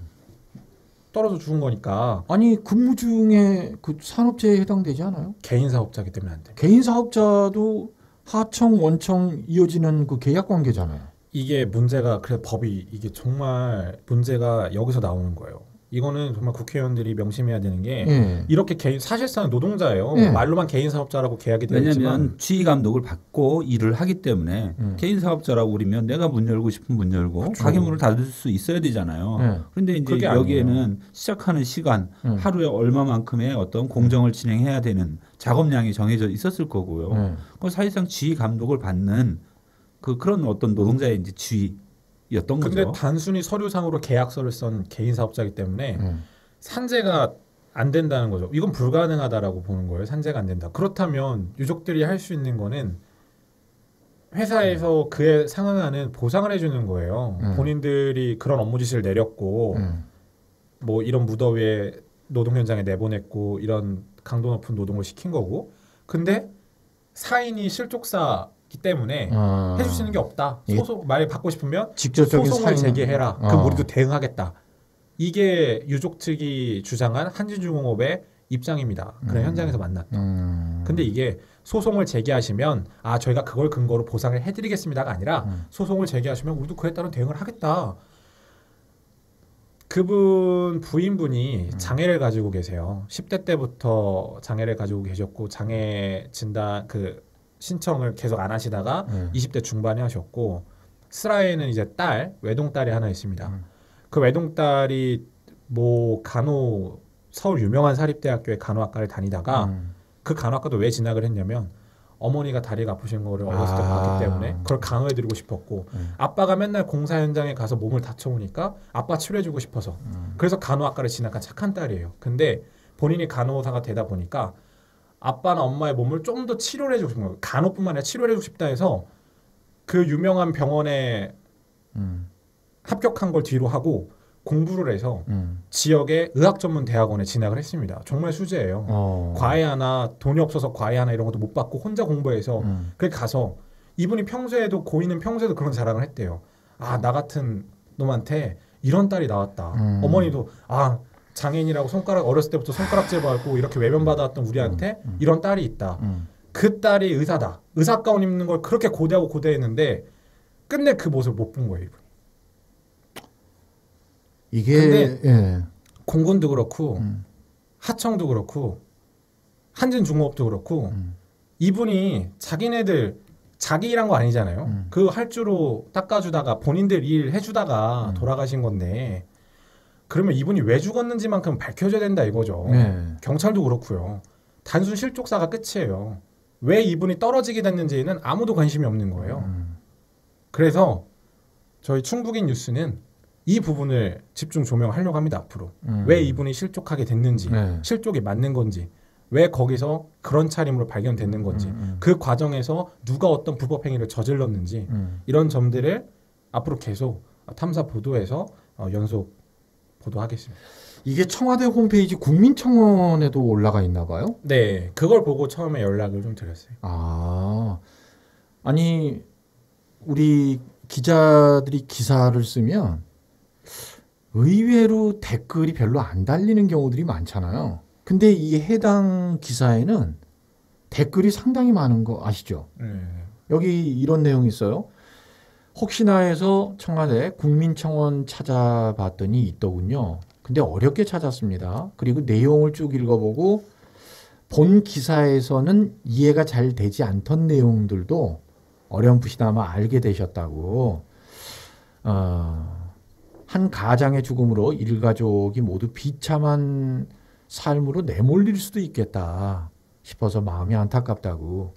떨어져 죽은 거니까. 아니 근무 중에 그 산업재해에 해당되지 않아요? 개인 사업자기 때문에 안 돼. 개인 사업자도 하청 원청 이어지는 그 계약 관계잖아요. 이게 문제가 그래 법이 이게 정말 문제가 여기서 나오는 거예요. 이거는 정말 국회의원들이 명심해야 되는 게 이렇게 개인 사실상 노동자예요. 말로만 개인 사업자라고 계약이 되어 있지만 왜냐하면 지휘 감독을 받고 일을 하기 때문에 개인 사업자라고 그러면 내가 문 열고 싶으면 문 열고 그렇죠. 가게 문을 닫을 수 있어야 되잖아요. 그런데 이제 여기에는 아니에요. 시작하는 시간 하루에 얼마만큼의 어떤 공정을 진행해야 되는 작업량이 정해져 있었을 거고요. 사실상 지휘 감독을 받는 그런 어떤 노동자의 이제 지휘 였던 근데 거죠. 단순히 서류상으로 계약서를 쓴 개인 사업자이기 때문에 산재가 안 된다는 거죠. 이건 불가능하다라고 보는 거예요. 산재가 안 된다. 그렇다면 유족들이 할 수 있는 거는 회사에서 그에 상응하는 보상을 해주는 거예요. 본인들이 그런 업무 지시를 내렸고 뭐 이런 무더위에 노동 현장에 내보냈고 이런 강도 높은 노동을 시킨 거고 근데 사인이 실족사 때문에 해줄 수 있는 게 없다. 소송 만약 받고 싶으면 직접적인 소송을 제기해라. 그럼 우리도 대응하겠다. 이게 유족 측이 주장한 한진중공업의 입장입니다. 그런 현장에서 만났던. 근데 이게 소송을 제기하시면 저희가 그걸 근거로 보상을 해드리겠습니다가 아니라 소송을 제기하시면 우리도 그에 따른 대응을 하겠다. 그분 부인분이 장애를 가지고 계세요. 10대 때부터 장애를 가지고 계셨고 장애 진단 신청을 계속 안 하시다가 20대 중반에 하셨고 슬라에는 이제 외동딸이 하나 있습니다. 그 외동딸이 뭐 서울 유명한 사립대학교의 간호학과를 다니다가 그 간호학과도 왜 진학을 했냐면 어머니가 다리가 아프신 거를 어렸을 때 봤기 때문에 그걸 강화해드리고 싶었고 아빠가 맨날 공사 현장에 가서 몸을 다쳐오니까 아빠 치료해주고 싶어서 그래서 간호학과를 진학한 착한 딸이에요. 근데 본인이 간호사가 되다 보니까 아빠나 엄마의 몸을 좀 더 치료를 해주고 싶은 거예요. 간호뿐만 아니라 치료를 해주고 싶다 해서 그 유명한 병원에 합격한 걸 뒤로 하고 공부를 해서 지역의 의학 전문 대학원에 진학을 했습니다. 정말 수재예요. 과외 하나 돈이 없어서 과외 하나 이런 것도 못 받고 혼자 공부해서 그렇게 가서 이분이 평소에도 고인은 평소에도 그런 자랑을 했대요. 나 같은 놈한테 이런 딸이 나왔다. 어머니도 장애인이라고 어렸을 때부터 손가락질 받고 이렇게 외면받아왔던 우리한테 이런 딸이 있다. 그 딸이 의사다. 의사 가운 입는 걸 그렇게 고대하고 고대했는데 끝내 그 모습을 못 본 거예요. 이분이. 근데 공군도 그렇고 하청도 그렇고 한진중공업도 그렇고 이분이 자기네들 자기 일한 거 아니잖아요. 그 할주로 닦아주다가 본인들 일 해주다가 돌아가신 건데 그러면 이분이 왜 죽었는지만큼 밝혀져야 된다 이거죠. 경찰도 그렇고요. 단순 실족사가 끝이에요. 왜 이분이 떨어지게 됐는지는 아무도 관심이 없는 거예요. 그래서 저희 충북인 뉴스는 이 부분을 집중 조명하려고 합니다. 앞으로. 왜 이분이 실족하게 됐는지 실족이 맞는 건지 왜 거기서 그런 차림으로 발견됐는 건지 그 과정에서 누가 어떤 불법 행위를 저질렀는지 이런 점들을 앞으로 계속 탐사 보도해서 연속 보도하겠습니다. 이게 청와대 홈페이지 국민청원에도 올라가 있나 봐요? 네. 그걸 보고 처음에 연락을 좀 드렸어요. 아니 우리 기자들이 기사를 쓰면 의외로 댓글이 별로 안 달리는 경우들이 많잖아요. 근데 이 해당 기사에는 댓글이 상당히 많은 거 아시죠? 여기 이런 내용이 있어요. 혹시나 해서 청와대 국민청원 찾아봤더니 있더군요. 근데 어렵게 찾았습니다. 그리고 내용을 쭉 읽어보고 본 기사에서는 이해가 잘 되지 않던 내용들도 어렴풋이나마 알게 되셨다고. 한 가장의 죽음으로 일가족이 모두 비참한 삶으로 내몰릴 수도 있겠다 싶어서 마음이 안타깝다고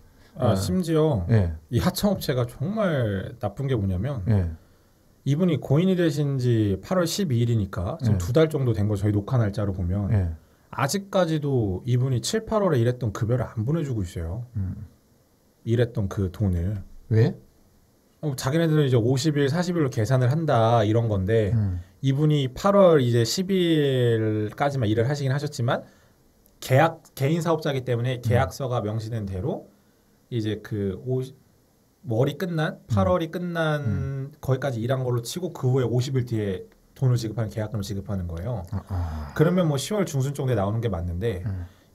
심지어 이 하청업체가 정말 나쁜 게 뭐냐면 이분이 고인이 되신 지 8월 12일이니까 지금 2달 정도 된 거 저희 녹화 날짜로 보면 아직까지도 이분이 7, 8월에 일했던 급여를 안 보내주고 있어요. 일했던 그 돈을. 왜? 자기네들은 이제 50일, 40일로 계산을 한다 이런 건데 이분이 8월 이제 10일까지만 일을 하시긴 하셨지만 개인 사업자이기 때문에 계약서가 명시된 대로 이제 그 월이 끝난 8월이 끝난 거기까지 일한 걸로 치고 그 후에 50일 뒤에 돈을 지급하는 계약금을 지급하는 거예요. 그러면 뭐 10월 중순 정도에 나오는 게 맞는데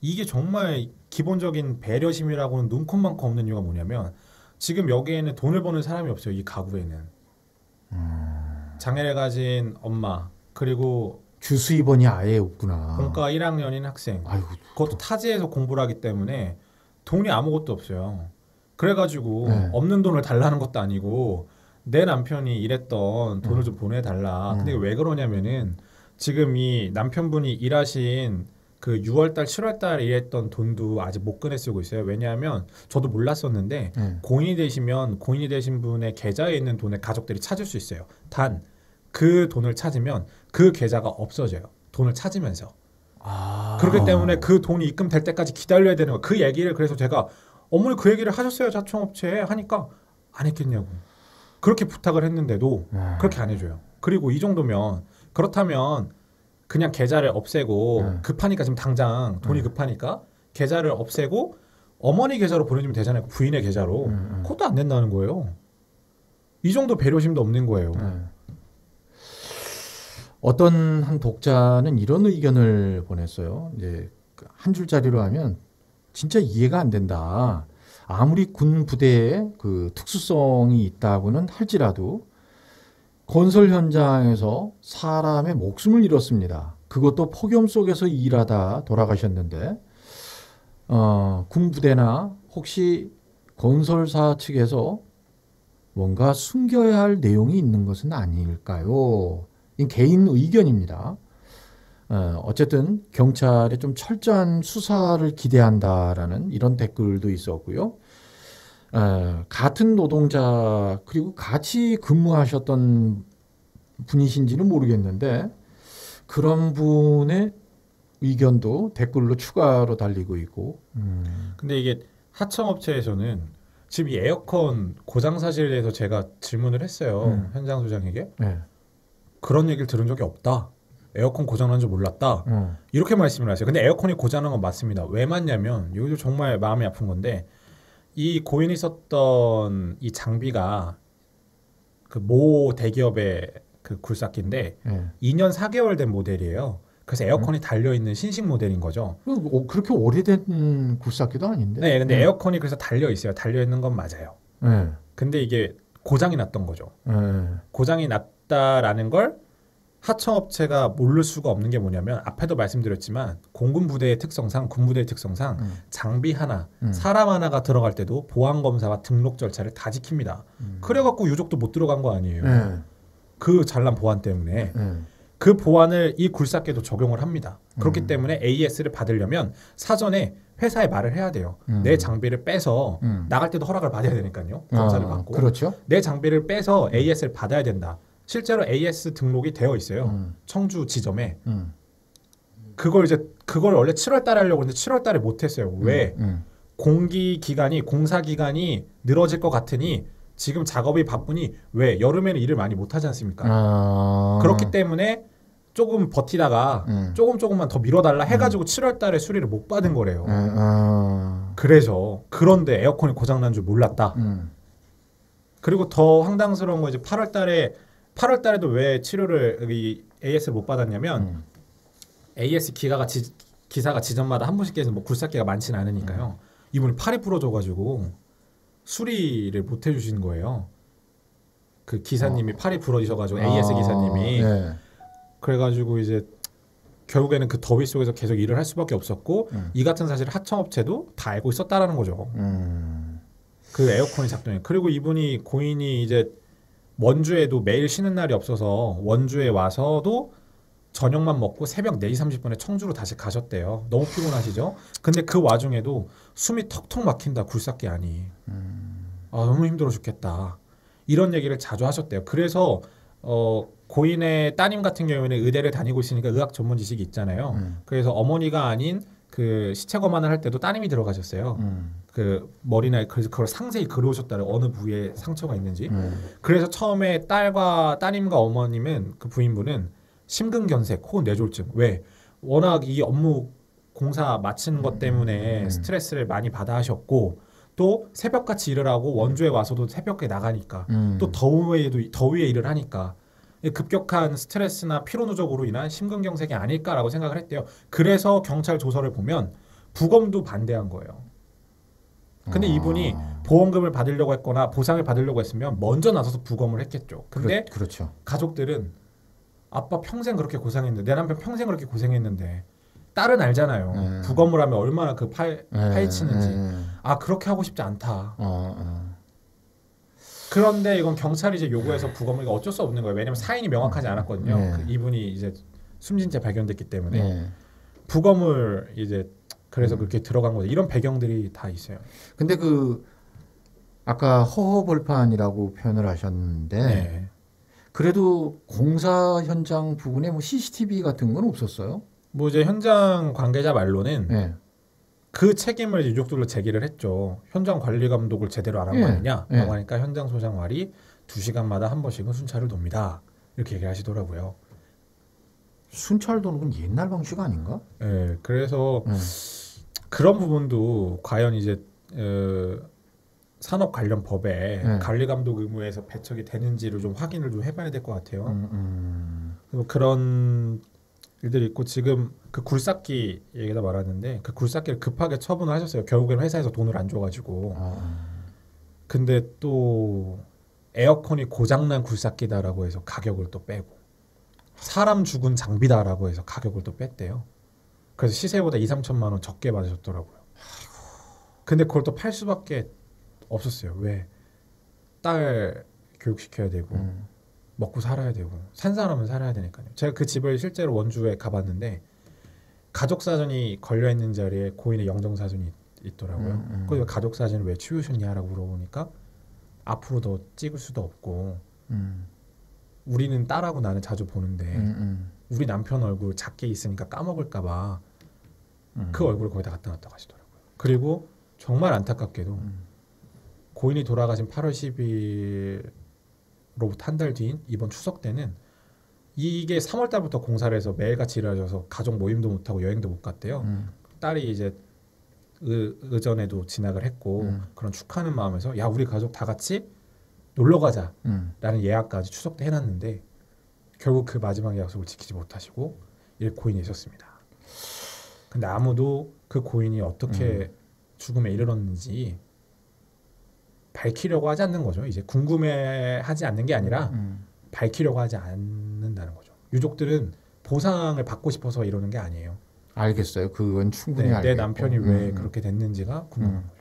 이게 정말 기본적인 배려심이라고는 눈꼽만큼 없는 이유가 뭐냐면 지금 여기에는 돈을 버는 사람이 없어요. 이 가구에는. 장애를 가진 엄마 그리고 주수입원이 아예 없구나. 본과 1학년인 학생. 아이고, 그것도 타지에서 공부를 하기 때문에 돈이 아무것도 없어요. 그래가지고 없는 돈을 달라는 것도 아니고 내 남편이 일했던 돈을 좀 보내달라. 근데 왜 그러냐면은 지금 이 남편분이 일하신 그 6월달, 7월달 일했던 돈도 아직 못 꺼내 쓰고 있어요. 왜냐하면 저도 몰랐었는데 고인이 되시면 고인이 되신 분의 계좌에 있는 돈을 가족들이 찾을 수 있어요. 단 그 돈을 찾으면 그 계좌가 없어져요. 돈을 찾으면서. 그렇기 때문에 그 돈이 입금될 때까지 기다려야 되는 거예요. 그 얘기를 그래서 제가 어머니 그 얘기를 하셨어요. 자청업체에 하니까 안 했겠냐고. 그렇게 부탁을 했는데도 그렇게 안 해줘요. 그리고 이 정도면 그렇다면 그냥 계좌를 없애고 급하니까 지금 당장 돈이 급하니까 계좌를 없애고 어머니 계좌로 보내주면 되잖아요. 부인의 계좌로. 그것도 안 된다는 거예요. 이 정도 배려심도 없는 거예요. 어떤 한 독자는 이런 의견을 보냈어요. 이제 한 줄짜리로 하면 진짜 이해가 안 된다. 아무리 군 부대에 그 특수성이 있다고는 할지라도 건설 현장에서 사람의 목숨을 잃었습니다. 그것도 폭염 속에서 일하다 돌아가셨는데 군 부대나 혹시 건설사 측에서 뭔가 숨겨야 할 내용이 있는 것은 아닐까요? 이 개인 의견입니다. 어쨌든 경찰에 좀 철저한 수사를 기대한다라는 이런 댓글도 있었고요. 같은 노동자 그리고 같이 근무하셨던 분이신지는 모르겠는데 그런 분의 의견도 댓글로 추가로 달리고 있고. 근데 이게 하청업체에서는 지금 이 에어컨 고장 사실에 대해서 제가 질문을 했어요. 현장 소장에게. 그런 얘기를 들은 적이 없다. 에어컨 고장난 줄 몰랐다. 이렇게 말씀을 하세요. 근데 에어컨이 고장난 건 맞습니다. 왜 맞냐면 여기도 정말 마음이 아픈 건데 이 고인이 썼던 이 장비가 그 모 대기업의 그 굴삭기인데 2년 4개월 된 모델이에요. 그래서 에어컨이 달려있는 신식 모델인 거죠. 그렇게 오래된 굴삭기도 아닌데. 네, 근데 에어컨이 그래서 달려있어요. 달려있는 건 맞아요. 근데 이게 고장이 났던 거죠. 고장이 났다라는 걸 하청업체가 모를 수가 없는 게 뭐냐면 앞에도 말씀드렸지만 공군 부대의 특성상 군부대의 특성상 장비 하나 사람 하나가 들어갈 때도 보안검사와 등록 절차를 다 지킵니다. 그래갖고 유족도 못 들어간 거 아니에요. 그 잘난 보안 때문에 그 보안을 이 굴삭기도 적용을 합니다. 그렇기 때문에 AS를 받으려면 사전에 회사에 말을 해야 돼요. 내 장비를 빼서 나갈 때도 허락을 받아야 되니까요. 검사를 받고 그렇죠. 내 장비를 빼서 AS를 받아야 된다. 실제로 AS 등록이 되어 있어요. 청주 지점에. 그걸 원래 7월 달에 하려고 했는데 7월 달에 못 했어요. 왜? 공사 기간이 늘어질 것 같으니 지금 작업이 바쁘니 왜? 여름에는 일을 많이 못 하지 않습니까? 그렇기 때문에 조금 버티다가 조금만 더 미뤄달라 해가지고 7월 달에 수리를 못 받은 거래요. 그래서 그런데 에어컨이 고장난 줄 몰랐다. 그리고 더 황당스러운 건 이제 8월 달에도 왜 치료를 AS를 못 받았냐면 AS 기사가 지점마다 한 번씩 깨서 뭐 굴삭기가 많지는 않으니까요. 이분이 팔이 부러져가지고 수리를 못 해주신 거예요. 그 기사님이 팔이 부러지셔가지고 AS 기사님이 그래가지고 이제 결국에는 그 더위 속에서 계속 일을 할 수밖에 없었고 이 같은 사실을 하청업체도 다 알고 있었다라는 거죠. 그 에어컨이 작동해. 그리고 이분이 고인이 이제 원주에도 매일 쉬는 날이 없어서 원주에 와서도 저녁만 먹고 새벽 4시 30분에 청주로 다시 가셨대요. 너무 피곤하시죠? 근데 그 와중에도 숨이 턱턱 막힌다. 굴삭기 안이. 너무 힘들어 죽겠다. 이런 얘기를 자주 하셨대요. 그래서 고인의 따님 같은 경우에는 의대를 다니고 있으니까 의학 전문 지식이 있잖아요. 그래서 어머니가 아닌 그 시체 검안을 할 때도 따님이 들어가셨어요. 그 머리나 그래서 그걸 상세히 그려오셨다는 어느 부위에 상처가 있는지. 그래서 처음에 딸과 따님과 어머님은 그 부인분은 심근경색 혹은 뇌졸중. 왜? 워낙 이 업무 공사 마치는 것 때문에 스트레스를 많이 받아 하셨고 또 새벽같이 일을 하고 원주에 와서도 새벽에 나가니까 또 더위에 일을 하니까 급격한 스트레스나 피로 누적으로 인한 심근경색이 아닐까라고 생각을 했대요. 그래서 경찰 조서를 보면 부검도 반대한 거예요. 근데 이분이 보험금을 받으려고 했거나 보상을 받으려고 했으면 먼저 나서서 부검을 했겠죠. 근데 그렇죠. 가족들은 아빠 평생 그렇게 고생했는데 내 남편 평생 그렇게 고생했는데 딸은 알잖아요. 부검을 하면 얼마나 그 파헤치는지. 그렇게 하고 싶지 않다. 그런데 이건 경찰이 이제 요구해서 부검을 어쩔 수 없는 거예요. 왜냐면 사인이 명확하지 않았거든요. 그 이분이 이제 숨진 채 발견됐기 때문에 부검을 이제 그래서 그렇게 들어간 거죠. 이런 배경들이 다 있어요. 근데 그 아까 허허벌판이라고 표현을 하셨는데 그래도 공사 현장 부근에 뭐 CCTV 같은 건 없었어요? 뭐 이제 현장 관계자 말로는 그 책임을 이제 유족들로 제기를 했죠. 현장 관리 감독을 제대로 안 한 거 아니냐? 라고 하니까 현장 소장관이 2시간마다 한 번씩은 순찰을 돕니다. 이렇게 얘기를 하시더라고요. 순찰 도는 건 옛날 방식 아닌가? 네, 그래서 그런 부분도 과연 이제 산업 관련 법에 관리 감독 의무에서 배척이 되는지를 좀 확인을 좀 해봐야 될 것 같아요. 그런 일들이 있고 지금 그 굴삭기 얘기다 말았는데 그 굴삭기를 급하게 처분을 하셨어요. 결국엔 회사에서 돈을 안 줘가지고. 근데 또 에어컨이 고장난 굴삭기다라고 해서 가격을 또 빼고 사람 죽은 장비다라고 해서 가격을 또 뺐대요. 그래서 시세보다 2-3천만 원 적게 받으셨더라고요. 근데 그걸 또 팔 수밖에 없었어요. 왜? 딸 교육시켜야 되고 먹고 살아야 되고 산 사람은 살아야 되니까요. 제가 그 집을 실제로 원주에 가봤는데 가족사전이 걸려있는 자리에 고인의 영정사전이 있더라고요. 그래서 가족사전을 왜 치우셨냐라고 물어보니까 앞으로 더 찍을 수도 없고 우리는 딸하고 나는 자주 보는데 우리 남편 얼굴 작게 있으니까 까먹을까 봐 그 얼굴을 거기다 갖다 놨다고 하시더라고요. 그리고 정말 안타깝게도 고인이 돌아가신 8월 10일로부터 한 달 뒤인 이번 추석 때는 이게 3월 달부터 공사를 해서 매일같이 일하셔서 가족 모임도 못하고 여행도 못 갔대요. 딸이 이제 의전에도 진학을 했고 그런 축하하는 마음에서 야 우리 가족 다 같이 놀러 가자라는 예약까지 추석 때 해놨는데 결국 그 마지막 약속을 지키지 못하시고 고인이 있었습니다. 근데 아무도 그 고인이 어떻게 죽음에 이르렀는지 밝히려고 하지 않는 거죠. 이제 궁금해하지 않는 게 아니라 밝히려고 하지 않는다는 거죠. 유족들은 보상을 받고 싶어서 이러는 게 아니에요. 알겠어요. 그건 충분히 알겠고. 내 남편이 왜 그렇게 됐는지가 궁금한 거죠.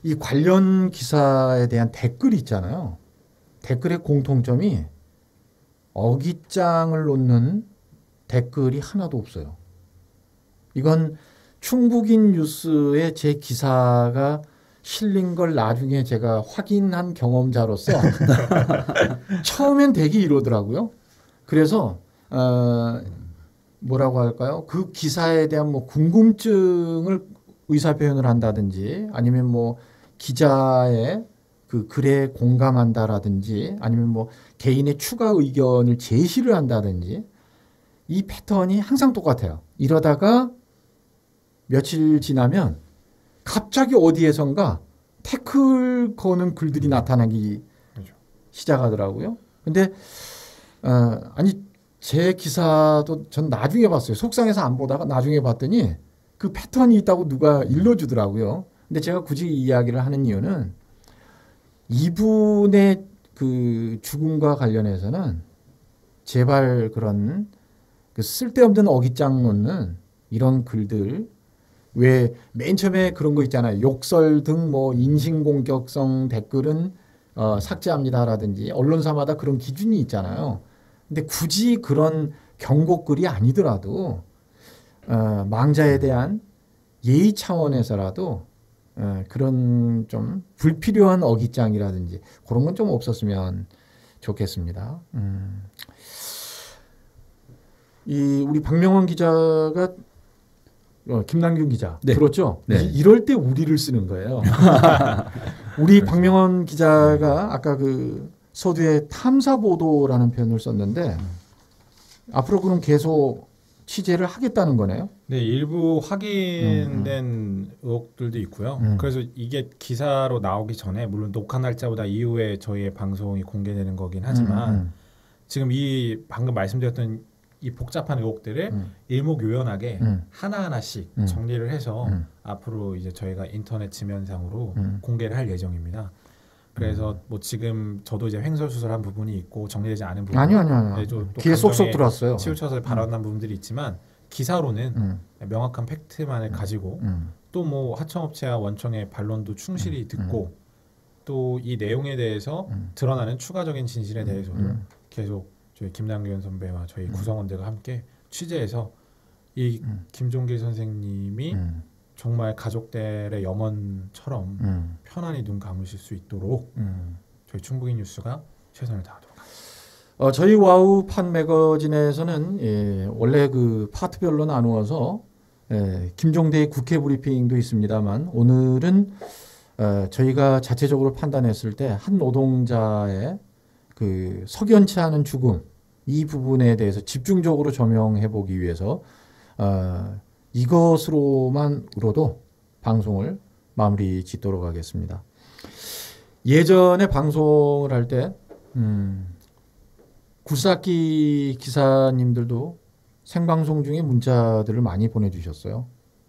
이 관련 기사에 대한 댓글이 있잖아요. 댓글의 공통점이 어깃장을 놓는 댓글이 하나도 없어요. 이건 충북인 뉴스에 제 기사가 실린 걸 나중에 제가 확인한 경험자로서 처음엔 되게 이러더라고요. 그래서 뭐라고 할까요? 그 기사에 대한 뭐 궁금증을 의사 표현을 한다든지 아니면 뭐 기자의 그 글에 공감한다라든지 아니면 뭐 개인의 추가 의견을 제시를 한다든지 이 패턴이 항상 똑같아요. 이러다가 며칠 지나면 갑자기 어디에선가 태클 거는 글들이 나타나기 시작하더라고요. 근데 아니 제 기사도 전 나중에 봤어요. 속상해서 안 보다가 나중에 봤더니 그 패턴이 있다고 누가 일러주더라고요. 근데 제가 굳이 이 이야기를 하는 이유는 이분의 그 죽음과 관련해서는 제발 그런 그 쓸데없는 어깃장 놓는 이런 글들 왜 맨 처음에 그런 거 있잖아요. 욕설 등 뭐 인신공격성 댓글은 삭제합니다라든지 언론사마다 그런 기준이 있잖아요. 근데 굳이 그런 경고글이 아니더라도 망자에 대한 예의 차원에서라도 그런 좀 불필요한 어깃장이라든지 그런 건 좀 없었으면 좋겠습니다. 이 우리 박명원 기자가 김남균 기자 네. 들었죠? 네. 이럴 때 우리를 쓰는 거예요. 우리 박명원 기자가 아까 그 서두에 탐사보도라는 표현을 썼는데 앞으로 그럼 계속 취재를 하겠다는 거네요? 네, 일부 확인된 의혹들도 있고요. 그래서 이게 기사로 나오기 전에 물론 녹화 날짜보다 이후에 저희의 방송이 공개되는 거긴 하지만 지금 이 방금 말씀드렸던 이 복잡한 의혹들을 일목요연하게 하나하나씩 정리를 해서 앞으로 이제 저희가 인터넷 지면상으로 공개를 할 예정입니다. 그래서 뭐 지금 저도 이제 횡설수설한 부분이 있고 정리되지 않은 부분 아니요. 귀에 쏙쏙 들어왔어요. 치우쳐서 발언한 부분들이 있지만 기사로는 명확한 팩트만을 가지고 또 뭐 하청업체와 원청의 반론도 충실히 듣고 또 이 내용에 대해서 드러나는 추가적인 진실에 대해서도 계속 저희 김남균 선배와 저희 구성원들과 함께 취재해서 이 김종길 선생님이 정말 가족들의 염원처럼 편안히 눈 감으실 수 있도록 저희 충북인 뉴스가 최선을 다하도록 하겠습니다. 저희 와우 판 매거진에서는 원래 그 파트별로 나누어서 김종대의 국회 브리핑도 있습니다만 오늘은 저희가 자체적으로 판단했을 때 한 노동자의 그 석연치 않은 죽음 이 부분에 대해서 집중적으로 조명해 보기 위해서 이것으로만으로도 방송을 마무리 짓도록 하겠습니다. 예전에 방송을 할 때 굴삭기 기사님들도 생방송 중에 문자들을 많이 보내주셨어요.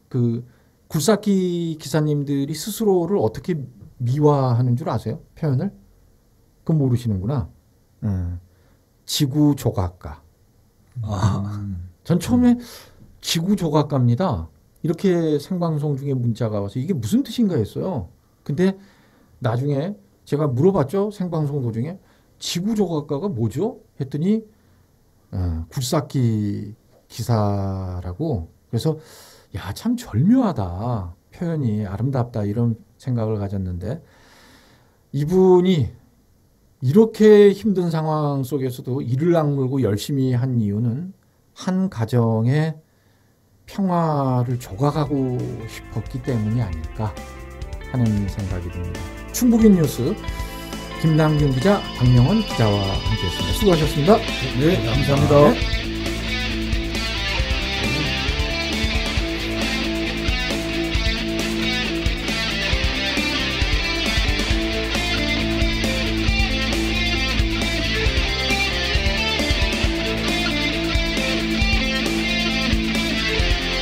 그 굴삭기 기사님들이 스스로를 어떻게 미화하는 줄 아세요? 표현을? 그건 모르시는구나. 지구 조각가. 전 처음에 지구 조각가입니다. 이렇게 생방송 중에 문자가 와서 이게 무슨 뜻인가 했어요. 근데 나중에 제가 물어봤죠. 생방송 도중에 지구 조각가가 뭐죠? 했더니 굴삭기 기사라고. 그래서 야, 참 절묘하다. 표현이 아름답다. 이런 생각을 가졌는데 이분이 이렇게 힘든 상황 속에서도 이를 악물고 열심히 한 이유는 한 가정의 평화를 조각하고 싶었기 때문이 아닐까 하는 생각이 듭니다. 충북인 뉴스 김남균 기자, 박명원 기자와 함께했습니다. 수고하셨습니다. 네, 감사합니다. 네.